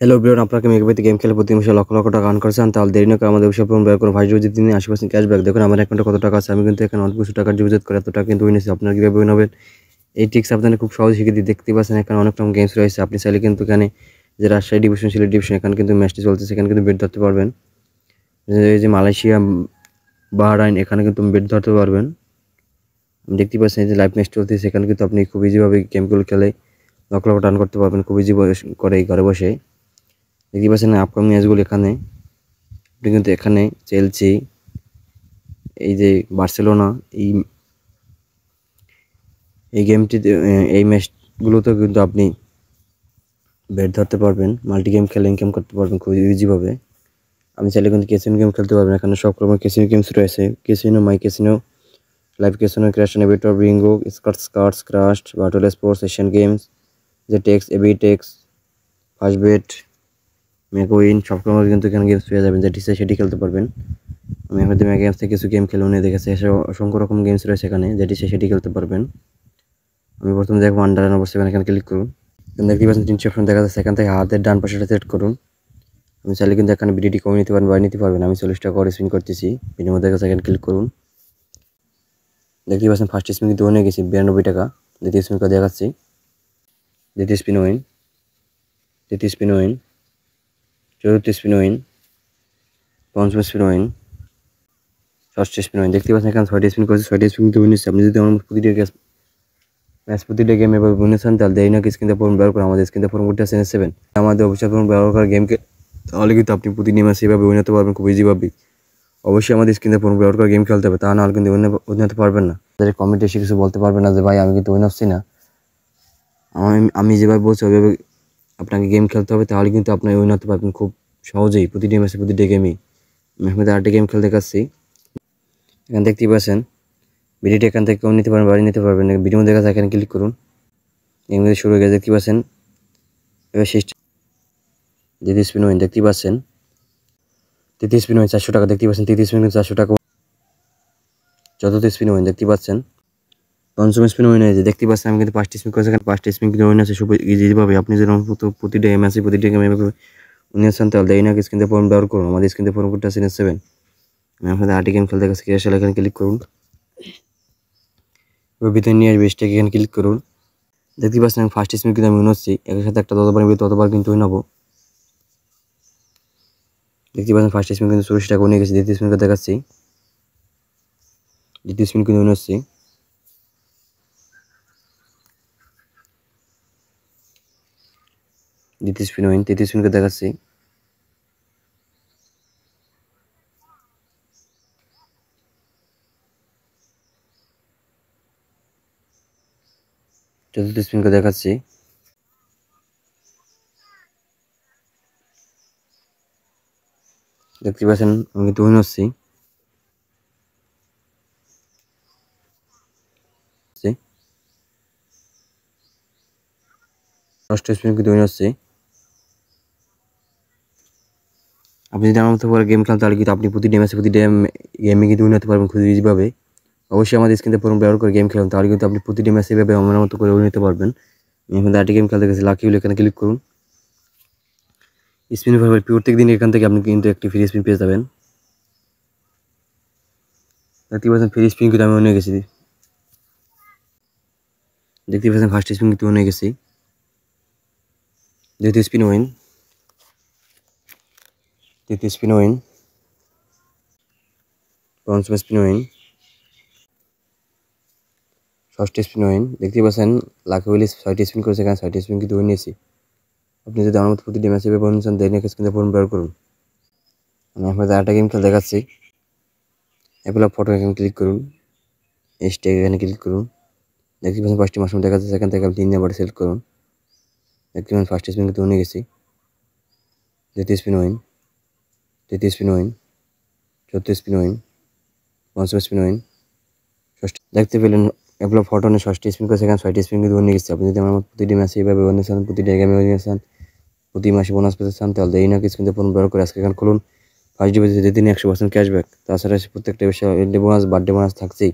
Hello Brian, আপনাকে মেঘাবিতে game খেলে প্রতি মাসে লক্ষ লক্ষ টাকা আর্ন করেছেন, তাহলে দেরি না করে আমাদের অবশ্যই ব্যয় করুন। ভাই যদি দিনে 80% ক্যাশব্যাক দেখুন আমার অ্যাকাউন্টে কত টাকা আছে। আমি কিন্তু এখানে অল্প কিছু টাকার ডিপোজিট করে এত টাকা কিন্তু উইনেছি। আপনারা কীভাবে উইন হবেন এই ট্রিক্স আপনাদের খুব সহজে শিখে দিয়ে দেখতে পাচ্ছেন। এখানে অনেক রকম গেমস রয়েছে। আপনি চাইলে কিন্তু এখানে যে রাজশাহী ডিভিশন, সিলেট ডিভিশন, এখানে কিন্তু ম্যাচটি চলছে, সেখানে কিন্তু বেট ধরতে পারবেন। এই যে মালয়েশিয়া, বাহরাইন, এখানে কিন্তু বেট ধরতে পারবেন। দেখতে পাচ্ছেন এই যে লাইভ ম্যাচ চলছে, সেখানে কিন্তু আপনি খুব ইজিভাবে গেমগুলো খেলে লক্ষ লক্ষ টার্ন করতে পারবেন খুব ইজি করে ঘরে বসে। দেখতে পাচ্ছেন আপকামিং ম্যাচগুলো এখানে। আপনি কিন্তু এখানে চেলসি, এই যে বার্সেলোনা, এই এই গেমটিতে, এই ম্যাচগুলোতে কিন্তু আপনি বেট ধরতে পারবেন। মাল্টি গেম খেলে ইনকাম করতে পারবেন খুব ইজিভাবে। আমি চাইলে কিন্তু ক্যাসিনো গেম খেলতে পারবেন। এখানে সব রকমের ক্যাসিনো গেমস রয়েছে। Casino, my casino, live casino, crash নেভিটর, bingo, cards crash, battle sports, Asian games, যে টেক্স, এবি টেক্স, ফার্স্ট বেট, মেকোইন, সব রকমের কিন্তু এখানে গেমস পেয়ে যাবেন। যেটি চাই সেটি খেলতে পারবেন। আমি আপনাদের গেমস থেকে কিছু গেম খেলে নিয়ে দেখেছি। অসংখ্য রকম গেমস রয়েছে এখানে, যেটি চাই সেটি খেলতে পারবেন। আমি প্রথমে দেখবো _7, এখানে ক্লিক করুন। দেখতে পাচ্ছেন 3 অপশন দেখা যাচ্ছে। এখান থেকে হাতের ডান পাশেটা সেট করুন। আমি চাইলে কিন্তু এখানে বিডিটি কমিয়ে নিতে পারেন বা নিতে পারবেন। আমি 40 টাকা করে স্পিন করতেছি। বিনিময় দেখা যাচ্ছে, এখানে ক্লিক করুন। দেখতে পাচ্ছেন ফার্স্ট স্পিন কিন্তু হয়ে গেছি 92 টাকা। দ্বিতীয় স্পিন করে দেখাচ্ছি। দ্বিতীয় স্পিন উইন, তৃতীয় স্পিন উইন, চতুর্থ স্পিন উইন, পঞ্চম স্পিন উইন, ষষ্ঠ স্পিন উইন। দেখতে পাচ্ছেন এখানে 6টি স্পিন করেছে, 6টি স্পিন কিন্তু উইন হচ্ছে। আপনি যদি আমার প্রতিটা গেম এভাবে উইন হচ্ছেন, তাহলে দেরি না স্ক্রিনে ফর্ম ব্যবহার করে আমাদের স্ক্রিনে ফর্ম করতে আসেন 7 আমাদের অফিসিয়াল ফর্ম ব্যবহার করে গেমকে, তাহলে কিন্তু আপনি প্রতিদিন ম্যাচ এভাবে উইন হতে পারবেন খুব ইজিভাবে। অবশ্যই আমাদের স্ক্রিনে ফর্ম ব্যবহার করে গেম খেলতে হবে, তা নাহলে কিন্তু উইন হতে পারবেন না। তাদের কমেন্টে এসে কিছু বলতে পারবেন না যে ভাই আমি কিন্তু উইন হচ্ছি না। আমি যেভাবে বলছি ওইভাবে আপনাকে গেম খেলতে হবে, তাহলে কিন্তু আপনি উইন হতে পারবেন খুব সহজেই প্রতিটি ম্যাচে, প্রতিটি গেমেই। আমি আপনাদের আরেকটি গেম খেলতে দেখাচ্ছি। এখানে দেখতেই পাচ্ছেন ভিডিওটি এখান থেকে কম নিতে পারবেন, বাড়ি নিতে পারবেন। ভিডিও দেখা যায়, এখানে ক্লিক করুন। গেমগুলো শুরু হয়ে গেছে, দেখতে পাচ্ছেন। এবার সিস্টেম দ্বিতীয় স্পিন উইন, দেখতেই পাচ্ছেন। তৃতীয় স্পিন উইন 400 টাকা, দেখতে পাচ্ছেন। তৃতীয় স্পিন 400 টাকা। চতুর্থ স্পিন উইন, দেখতে পাচ্ছেন। পঞ্চম স্পিন উইন হয়েছে, দেখতে পাচ্ছেন। আমি কিন্তু 5টি স্পিন করেছি, এখানে 5টি স্পিন কিন্তু উইন আছে খুব ইজিভাবে। আপনি যেরকম প্রতিটা গেম আছে, প্রতিটা গেমে উইন আছেন, তাহলে দেরি না স্ক্রিনে ফর্ম ব্যবহার করুন। আমাদের স্ক্রিনে ফর্ম করতে আসেন 7। আমি আপনাদের আরেকটি গেম খেলতে গেছি, এখানে ক্লিক করুন। এবার ভিতরে নিয়ে আসবে, এখানে ক্লিক করুন। দেখতে পাচ্ছেন আমি ফার্স্ট স্পিন কিন্তু আমি উইন হচ্ছি। একের সাথে একটা ততবার কিন্তু উইন হবো। দেখতে পাচ্ছেন ফার্স্ট স্পিন কিন্তু 40 টাকা উইন গেছি। দ্বিতীয় স্পিন দেখাচ্ছি। দ্বিতীয় স্পিন কিন্তু উইন হচ্ছি। দ্বিতীয় স্পিন উইন, তৃতীয় স্পিনকে দেখাচ্ছি। চতুর্থ স্পিনকে দেখাচ্ছি। দেখতে পাচ্ছেন আমি কিন্তু উইন হচ্ছি। ষষ্ঠ স্পিন কিন্তু উইন হচ্ছি। আপনি যদি আমার মতো করে গেম খেলেন, তাহলে কিন্তু আপনি প্রতিটা ম্যাচে, প্রতিটা গেমে কিন্তু উইন হতে পারবেন খুব ইজিভাবে। অবশ্যই আমাদের স্ক্রিনে ফর্ম ব্যবহার করে গেম খেলুন, তাহলে কিন্তু আপনি প্রতিটি ম্যাচে এভাবে আমার মতো করে উইন হতে পারবেন। আমি এখন আরেকটি গেম খেলতে গেছি, লাকি উইল, এখানে ক্লিক করুন। স্পিন প্রত্যেক দিন এখান থেকে আপনি কিন্তু একটি ফ্রি স্পিন পেয়ে যাবেন। দেখতে পাচ্ছেন ফ্রি স্পিন কিন্তু আমি উইন হয়ে গেছি। দেখতে পাচ্ছেন ফার্স্ট স্পিন কিন্তু উইন হয়ে গেছি। দ্বিতীয় স্পিন উইন, তৃতীয় স্পিন উইন, পঞ্চম স্পিন উইন, ষষ্ঠ স্পিন উইন। দেখতে পাচ্ছেন লাকি উইল 6টি স্পিন করেছে, এখানে 6টি স্পিন কিন্তু উইন নিয়েছি। আপনি যদি আমার মতো প্রতিটি ম্যাচে এভাবে উইন চান, দেন কিন্তু ফর্ম ব্যবহার করুন। আমি আপনাদের আরেকটা গেম খেলে দেখাচ্ছি। এগুলো ফটো, এখানে ক্লিক করুন। এখানে ক্লিক করুন। দেখতে পাচ্ছেন 5টি মাশরুম দেখা যাচ্ছে, এখান থেকে আপনি 3 নাম্বারে সিলেক্ট করুন। দেখতে পাচ্ছেন ফার্স্ট স্পিন কিন্তু উইন গেছি। দ্বিতীয় স্পিন উইন, তৃতীয় স্পিন উইন, চতুর্থ স্পিন উইন, পঞ্চম স্পিন উইন, ষষ্ঠ। দেখতে পেলেন এগুলো ফটো নিয়ে 6টি স্পিন করেছে, এখানে 6টি স্পিন কিন্তু উইন গেছে। আপনি যদি আমার প্রতিটি ম্যাচে এইভাবে উইন চান, প্রতিটি গেমে উইন চান, প্রতি মাসে বোনাস পেতে চান, তাহলে দেরি না কিন্তু ফোন ব্যবহার করে আজকে এখানে খুলুন। ফার্স্ট ডিপোজিটে দিনে 100% ক্যাশব্যাক। তাছাড়া প্রত্যেকটা বিষয়ে বোনাস, বার্থডে বোনাস থাকছেই।